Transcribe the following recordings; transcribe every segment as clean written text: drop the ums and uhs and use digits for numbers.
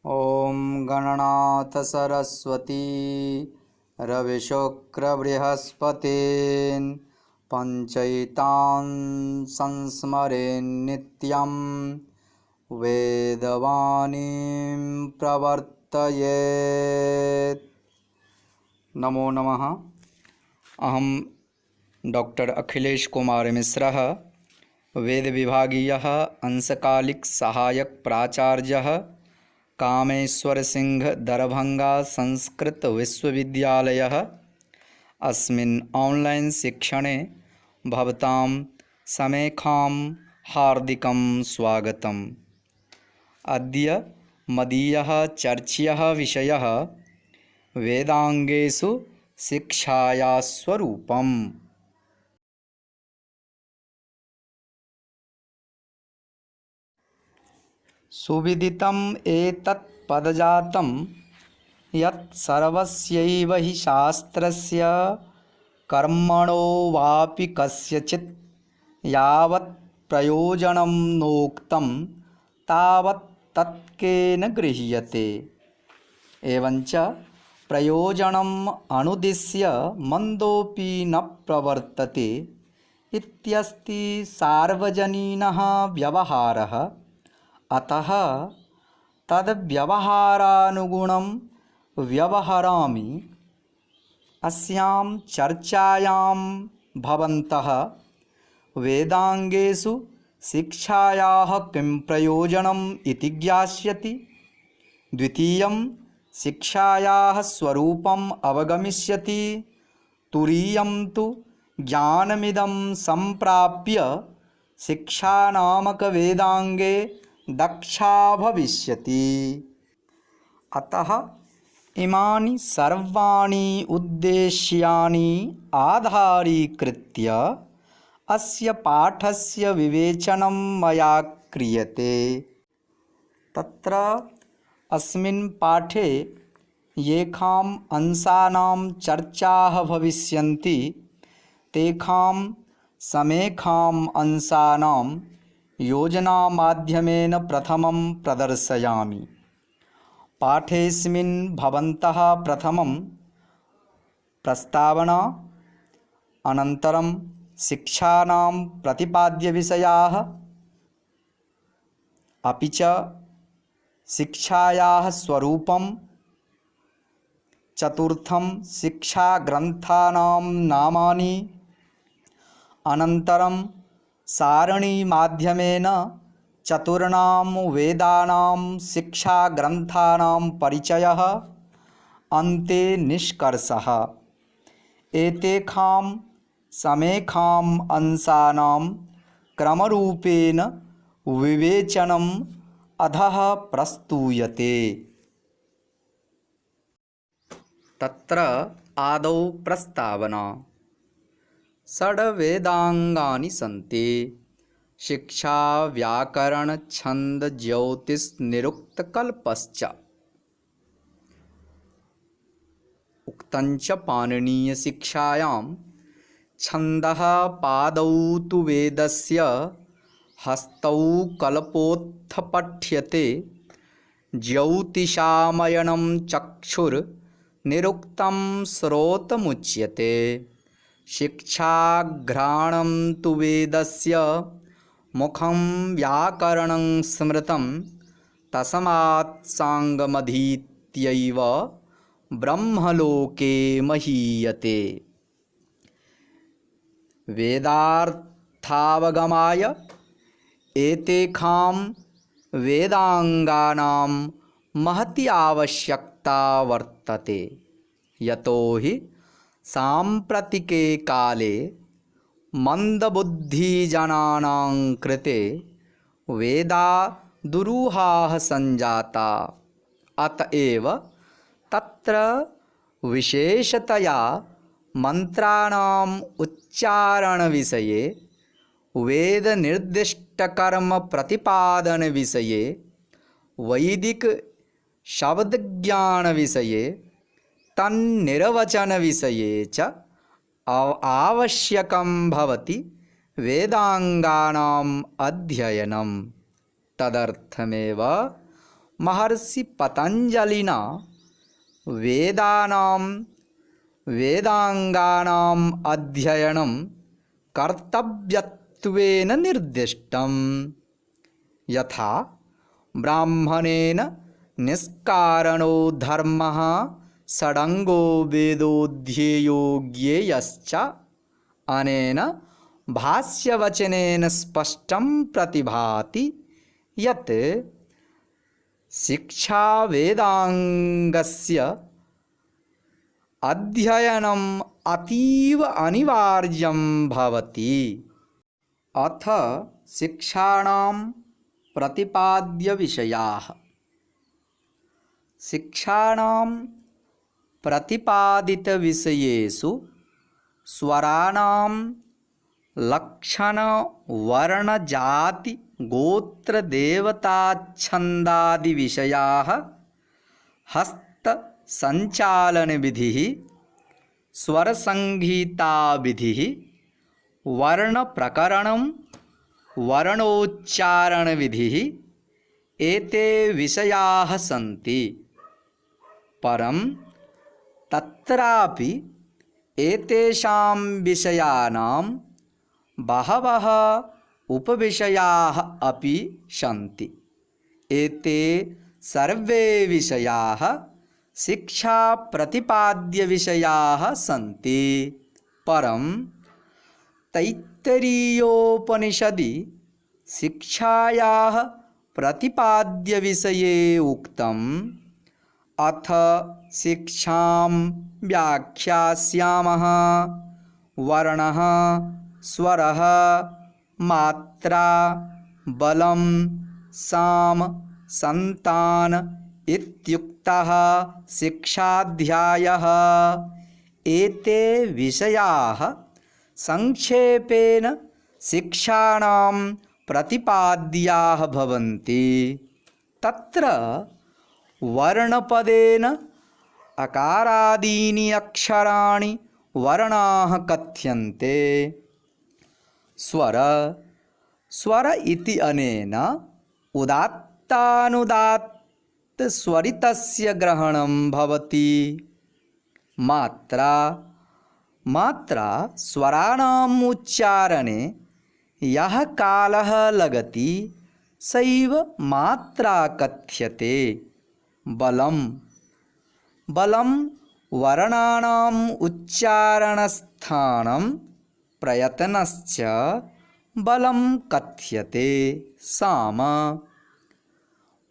ॐ गणनाथ सरस्वती रविशुक्रबृहस्पतीन् पञ्चैतान् संस्मरेन्नित्यं वेदवाणीं प्रवर्तयेत्। नमो नमः। अहं डॉक्टर अखिलेश कुमार मिश्रः, वेदविभागीयः अंशकालिक सहायक प्राचार्यः, कामेश्वर सिंह दरभंगा संस्कृत विश्वविद्यालयः। अस्मिन् ऑनलाइन शिक्षणे भवतां समेखां हार्दिकं स्वागतम्। अद्य मदीयः चर्च्यः विषयः वेदांगेषु शिक्षाया स्वरूपम्। सुविदितम् एतत् पदजातं यत् सर्वस्यैव हि शास्त्रस्य कर्मणो वापि कस्यचित् यावत् प्रयोजनं नोक्तं तावत् तत्केन गृह्यते। एवञ्च प्रयोजनम् अनुद्दिश्य मन्दोऽपि न प्रवर्तते इत्यस्ति सार्वजनीनः व्यवहारः। अतः तद्व्यवहारानुगुणं व्यवहरामि। अस्यां चर्चायां भवन्तः वेदांगेषु शिक्षायाः किं प्रयोजनम् इति ज्ञास्यति। द्वितीयं शिक्षायाः स्वरूपम् अवगमिष्यति। तुरीयं तु ज्ञानमिदं सम्प्राप्य शिक्षानामकवेदांगे दक्षा भविष्यति। अतः इमानि सर्वाणि उद्देश्यानि आधारीकृत्य अस्य पाठस्य विवेचनं मया क्रियते। तत्र अस्मिन् पाठे येषाम् अंशानां चर्चाः भविष्यन्ति तेषां समेषाम् अंशानां योजनामाध्यमेन प्रथमं प्रदर्शयामि। पाठेऽस्मिन् भवन्तः प्रथमं प्रस्तावना, अनन्तरं शिक्षानां प्रतिपाद्यविषयाः, अपि च शिक्षायाः स्वरूपं, चतुर्थं शिक्षाग्रन्थानां नामानि, अनन्तरं सारणीमाध्यमेन चतुर्णां वेदानां शिक्षाग्रन्थानां परिचयः, अन्ते निष्कर्षः। एतेषां समेषाम् अंशानां क्रमरूपेण विवेचनम् अधः प्रस्तूयते। तत्र आदौ प्रस्तावना। षड्वेदांगानि सन्ति। शिक्षा, व्याकरण, छंद, ज्योतिष, निरुक्त, कल्पश्च। उक्तञ्च पाणिनीय शिक्षायां छन्दः पादौ तु वेदस्य, हस्तौ कल्पोऽथ पठ्यते, ज्योतिषामयनं चक्षुर्निरुक्तं श्रोत्रमुच्यते। शिक्षाघ्राणं तु वेदस्य, मुखं व्याकरणं स्मृतं, तस्मात् साङ्गमधीत्यैव ब्रह्मलोके महीयते। वेदार्थावगमाय एतेषां वेदांगानां महती आवश्यकता वर्तते। यतो हि साम्प्रतिके काले मंदबुद्धिजनानां कृते वेदा दुरूहाः सञ्जाता। अतएव तत्र विशेषतया मंत्राणाम् उच्चारणविषये, वेदनिर्दिष्टकर्म प्रतिपादनविषये, वैदिक शब्दज्ञानविषये, तन्निर्वचनविषये च आवश्यकं भवति वेदांगानाम् अध्ययनं। तदर्थमेव महर्षि पतंजलिना वेदांगानाम् अध्ययनं कर्तव्यत्वेन निर्दिष्टम्। यथा ब्राह्मणेन निष्कारणो धर्मः षडंगो वेदोऽध्येयो ज्ञेयश्च। अनेन भाष्यवचनेन स्पष्टं प्रतिभाति यत् शिक्षा वेदांगस्य अध्ययनम् अतीव अनिवार्यं भवति। अथ शिक्षाणां प्रतिपाद्यविषयाः। शिक्षाणां प्रतिपादितविषयेषु स्वराणां लक्षणवर्णजातिगोत्रदेवताच्छन्दादिविषयाः, हस्तसञ्चालनविधिः, स्वरसंहिताविधिः, वर्णप्रकरणं, वर्णोच्चारणविधिः एते विषयाः सन्ति। परं तत्रापि एतेषां विषयाणां बहवः उपविषयाः अपि सन्ति। एते सर्वे विषयाः शिक्षाप्रतिपाद्यविषयाः सन्ति। परं तैत्तरीयोपनिषदि शिक्षायाः प्रतिपाद्यविषये उक्तम्। अथ शिक्षां व्याख्यास्यामः। वर्णः, स्वरः, मात्रा, बलं, साम, संतान इत्युक्तः शिक्षाध्यायः। एते विषयाः संक्षेपेण शिक्षाणां प्रतिपाद्याः भवन्ति। तत्र वर्णपदेन अकारादीनि अक्षराणि वर्णाः कथ्यन्ते। स्वर इति अनेन उदात्तानुदात्तस्वरितस्य ग्रहणं भवति। मात्रा स्वराणाम् उच्चारणे यः कालः लगति सैव मात्रा कथ्यते। बलं वर्णानाम् उच्चारणस्थानं प्रयत्नश्च बलं कथ्यते। साम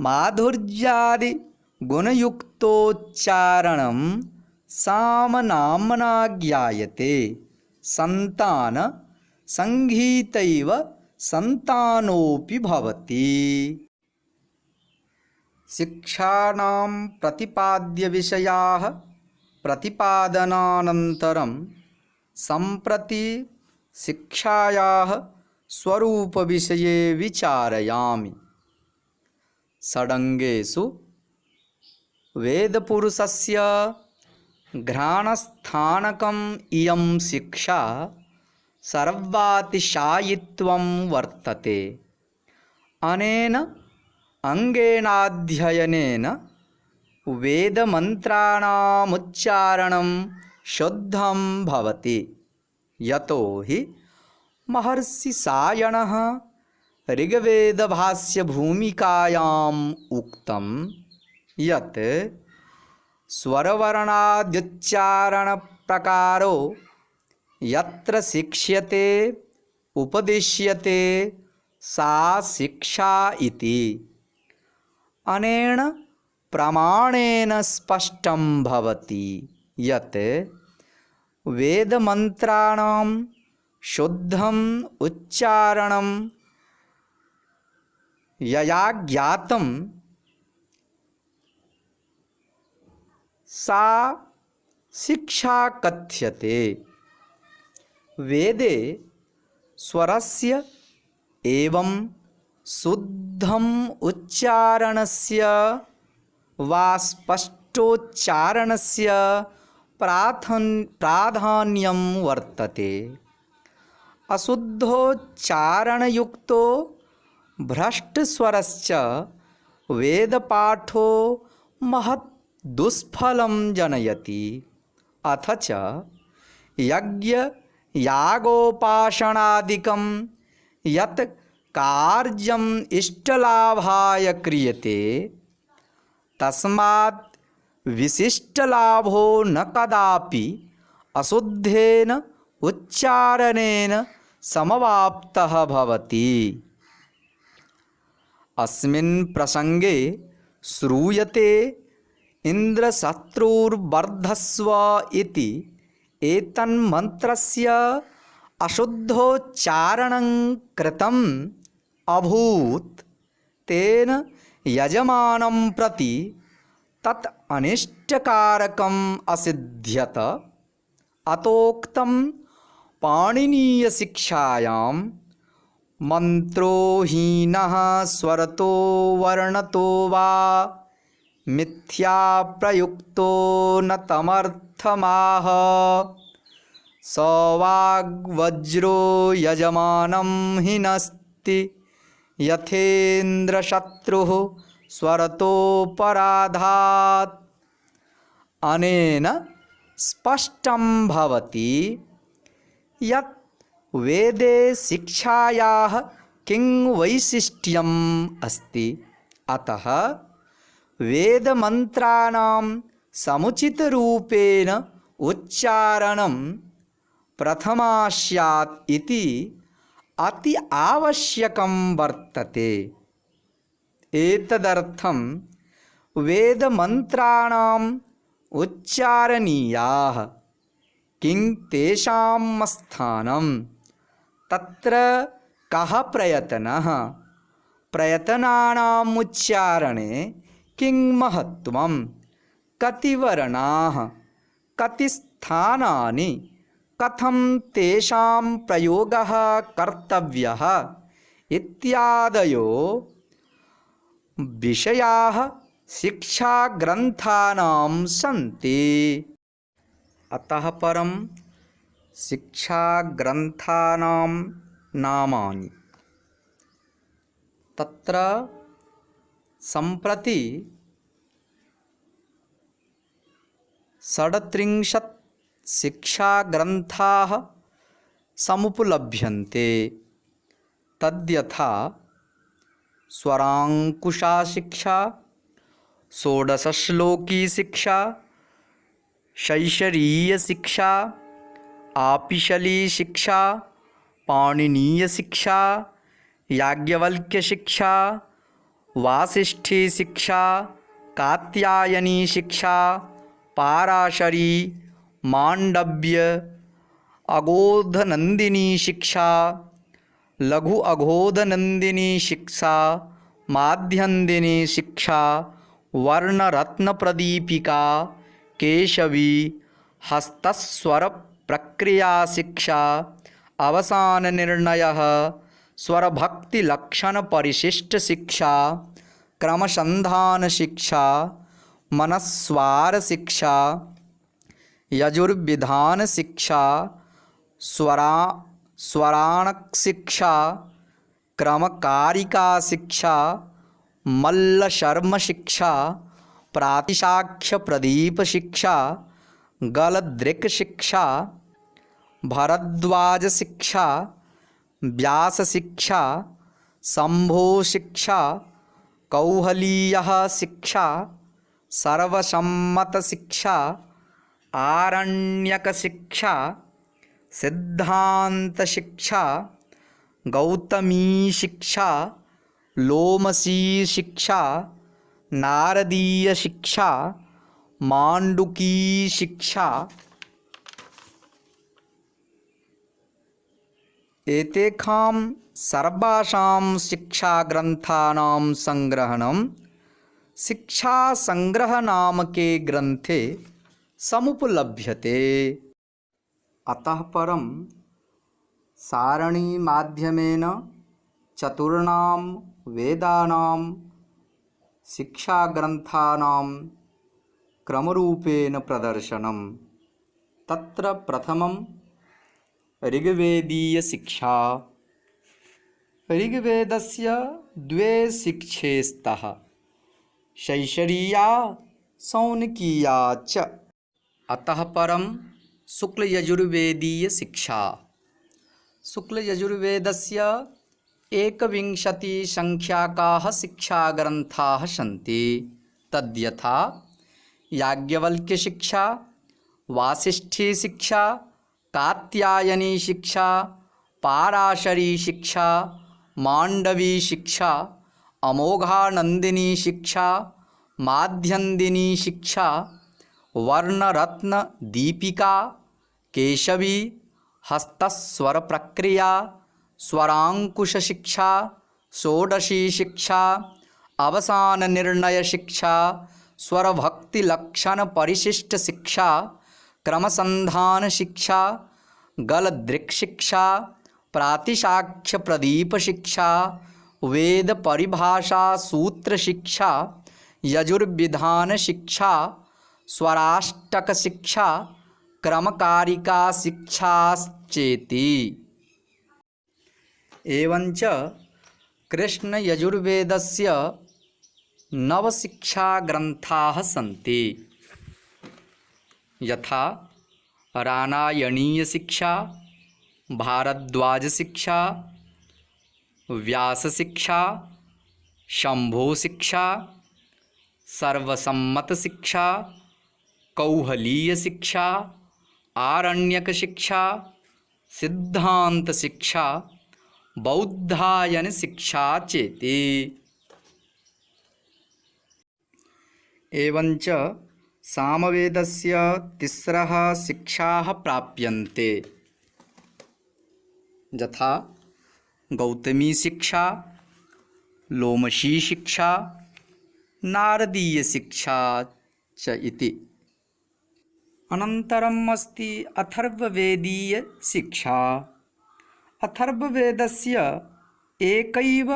माधुर्यादिगुणयुक्तोच्चारणं सामनाम्ना ज्ञायते। संतान संगीतैव संतानोऽपि भवति। शिक्षाणां प्रतिपाद्यविषयाः प्रतिपादनानन्तरं सम्प्रति शिक्षायाः स्वरूपविषये विचारयामि। षडङ्गेषु वेदपुरुषस्य घ्राणस्थानकम् इयं शिक्षा सर्वातिशायित्वं वर्तते। अनेन अंगेनाध्ययनेन वेदमन्त्राणामुच्चारणं शुद्धं भवति। यतो हि महर्षि सायणः ऋग्वेदभाष्यभूमिकायाम् उक्तं यत् स्वरवर्णाद्युच्चारणप्रकारो यत्र शिक्ष्यते उपदिश्यते सा शिक्षा इति। अनेन प्रमाणेन स्पष्टं भवति यत् वेदमन्त्राणां शुद्धम् उच्चारणं यया ज्ञातं सा शिक्षा कथ्यते। वेदे स्वरस्य एवं शुद्धम् उच्चारणस्य वा स्पष्टोच्चारणस्य प्राधान्यं वर्तते। अशुद्धोच्चारणयुक्तो भ्रष्टस्वरश्च वेदपाठो महत् दुष्फलं जनयति। अथ च यज्ञयागोपासनादिकं यत् कार्यम् इष्टलाभाय क्रियते तस्मात् विशिष्टलाभो न कदापि अशुद्धेन उच्चारणेन समवाप्तः भवति। अस्मिन् प्रसंगे श्रूयते इन्द्रशत्रुर्वर्धस्व इति एतन्मन्त्रस्य अशुद्धोच्चारणं कृतम् अभूत् तेन यजमानं प्रति तत् अनिष्टकारकम् असिद्ध्यत। अतोक्तं पाणिनीयशिक्षायां मन्त्रोहीनः स्वरतो वर्णतो वा मिथ्या प्रयुक्तो न तमर्थमाह स वाग्वज्रो यजमानं हिनस्ति यथेन्द्रशत्रुः स्वरतोपराधात्। अनेन स्पष्टं भवति यत् वेदे शिक्षायाः किं वैशिष्ट्यम् अस्ति। अतः वेदमन्त्राणां समुचितरूपेण उच्चारणं प्रथमा स्यात् इति अति आवश्यकं वर्तते। एतदर्थं वेदमन्त्राणाम् उच्चारणीयाः किं तेषां स्थानं तत्र कः प्रयत्नः प्रयतनानाम् उच्चारणे किं महत्त्वं कति वर्णाः कति स्थानानि कथं तेषां प्रयोगः कर्तव्यः इत्यादयो विषयाः शिक्षाग्रन्थानां सन्ति। अतः परं शिक्षाग्रन्थानां नामानि तत्र सम्प्रति 37 शिक्षाग्रन्थाः समुपलभ्यन्ते। तद्यथा स्वराङ्कुशा शिक्षा, षोडशश्लोकी शिक्षा, शैशरीय शिक्षा, आपिशली शिक्षा, पाणिनीय शिक्षा, याज्ञवल्क्य शिक्षा, वासिष्ठी शिक्षा, कात्यायनी शिक्षा, पाराशरी, मांडव्य, अघोधनंदिनी शिक्षा, लघु अघोधनंदिनी शिक्षा, माध्यन्दिनी शिक्षा, वर्णरत्न प्रदीपिका, केशवी, हस्तस्वर प्रक्रिया शिक्षा, अवसान निर्णयः, स्वरभक्ति लक्षण परिशिष्ट शिक्षा, क्रमसंधान शिक्षा, मनस्वार शिक्षा, यजुर्विधान शिक्षा, स्वराणक शिक्षा, क्रमकारिका शिक्षा, मल्लशर्म शिक्षा, प्रातिशाख्य प्रदीप शिक्षा, गलदृक् शिक्षा, भरद्वाज शिक्षा, व्यास शिक्षा, शंभो शिक्षा, कौहलीयः शिक्षा, सर्वसम्मत शिक्षा, आरण्यक शिक्षा, सिद्धांत शिक्षा, गौतमी शिक्षा, लोमसी शिक्षा, नारदीय शिक्षा, मांडुकी शिक्षा। एतेषां सर्वासां शिक्षाग्रन्थानां संग्रहणं शिक्षासंग्रहनामके ग्रन्थे समुपलभ्यते। अतः परं सारणीमाध्यमेन चतुर्णां वेदानां शिक्षाग्रन्थानां क्रमरूपेण प्रदर्शनं। तत्र प्रथमं ऋग्वेदीय शिक्षा। ऋग्वेदस्य द्वे शिक्षे स्तः। शैशरीया सौनकीया च। अतः परं शुक्लयजुर्वेदीयशिक्षा। शुक्लयजुर्वेदस्य 21संख्याकाः शिक्षाग्रन्थाः सन्ति। तद्यथा याज्ञवल्क्यशिक्षा, वासिष्ठीशिक्षा, कात्यायनीशिक्षा, पाराशरीशिक्षा, माण्डवीशिक्षा, अमोघानन्दिनीशिक्षा, माध्यन्दिनीशिक्षा, वर्णरत्नदीपिका, केशवी, हस्तस्वरप्रक्रिया, स्वराङ्कुशशिक्षा, षोडशीशिक्षा, अवसाननिर्णयशिक्षा, स्वरभक्तिलक्षणपरिशिष्टशिक्षा, क्रमसन्धानशिक्षा, गलदृक्शिक्षा, प्रातिशाख्यप्रदीपशिक्षा, वेदपरिभाषासूत्रशिक्षा, यजुर्विधानशिक्षा, स्वराष्टकशिक्षा, क्रमकारिकाशिक्षाश्चेति। एवञ्च कृष्णयजुर्वेदस्य 9 शिक्षाग्रन्थाः सन्ति। यथा रानायणीयशिक्षा, भारद्वाजशिक्षा, व्यासशिक्षा, शम्भोशिक्षा, सर्वसम्मतशिक्षा, कौहलीयशिक्षा, आरण्यकशिक्षा, सिद्धान्तशिक्षा, बौद्धायनशिक्षा चेति। एवञ्च सामवेदस्य 3 शिक्षाः प्राप्यन्ते। यथा गौतमीशिक्षा, लोमशीशिक्षा, नारदीयशिक्षा च इति। अनन्तरम् अस्ति अथर्ववेदीयशिक्षा। अथर्ववेदस्य एकैव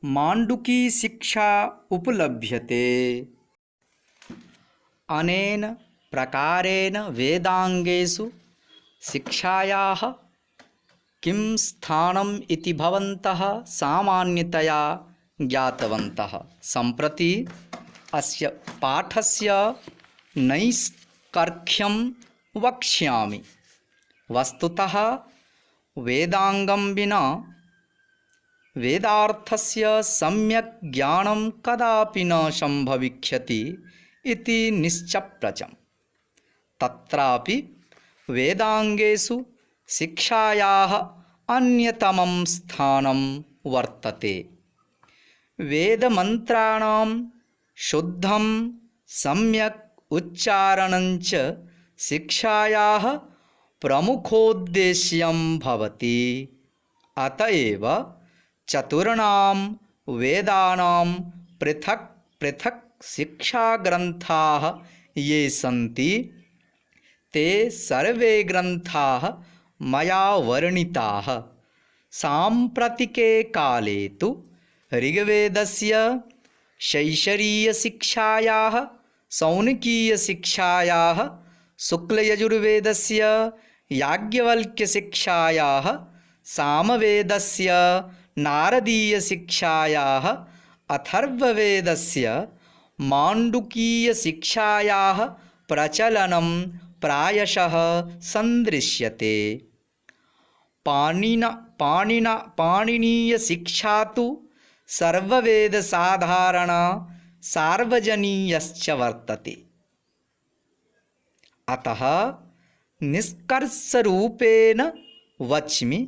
माण्डुकीशिक्षा उपलभ्यते। अनेन प्रकारेण वेदाङ्गेषु शिक्षायाः किं स्थानम् इति भवन्तः सामान्यतया ज्ञातवन्तः। सम्प्रति अस्य पाठस्य नैष्कर्ष्यं वक्ष्यामि। वस्तुतः वेदाङ्गं विना वेदार्थस्य सम्यक् ज्ञानं कदापि न सम्भविष्यति इति निश्चप्रचम्। तत्रापि वेदाङ्गेषु शिक्षायाः अन्यतमं स्थानं वर्तते। वेदमन्त्राणां शुद्धं सम्यक् उच्चारणञ्च शिक्षायाः प्रमुखोद्देश्यं भवति। अतएव चतुर्णां वेदानां पृथक् पृथक् शिक्षाग्रन्थाः ये सन्ति ते सर्वे ग्रन्थाः मया वर्णिताः। साम्प्रतिके काले तु ऋग्वेदस्य शैशरीयशिक्षायाः, सौनकीयशिक्षायाः, शुक्लयजुर्वेदस्य याज्ञवल्क्यशिक्षायाः, सामवेदस्य नारदीयशिक्षायाः, अथर्ववेदस्य माण्डुकीयशिक्षायाः प्रचलनं प्रायशः सन्दृश्यते। पाणिनीयशिक्षा तु सर्ववेदसाधारण सार्वजनीयश्च वर्तते। अतः निष्कर्षरूपेण वच्मि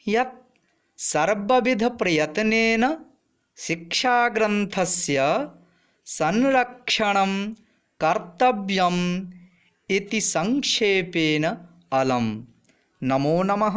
यत् सर्वविधप्रयत्नेन शिक्षाग्रन्थस्य संरक्षणं कर्तव्यम् इति संक्षेपेण अलम्। नमो नमः।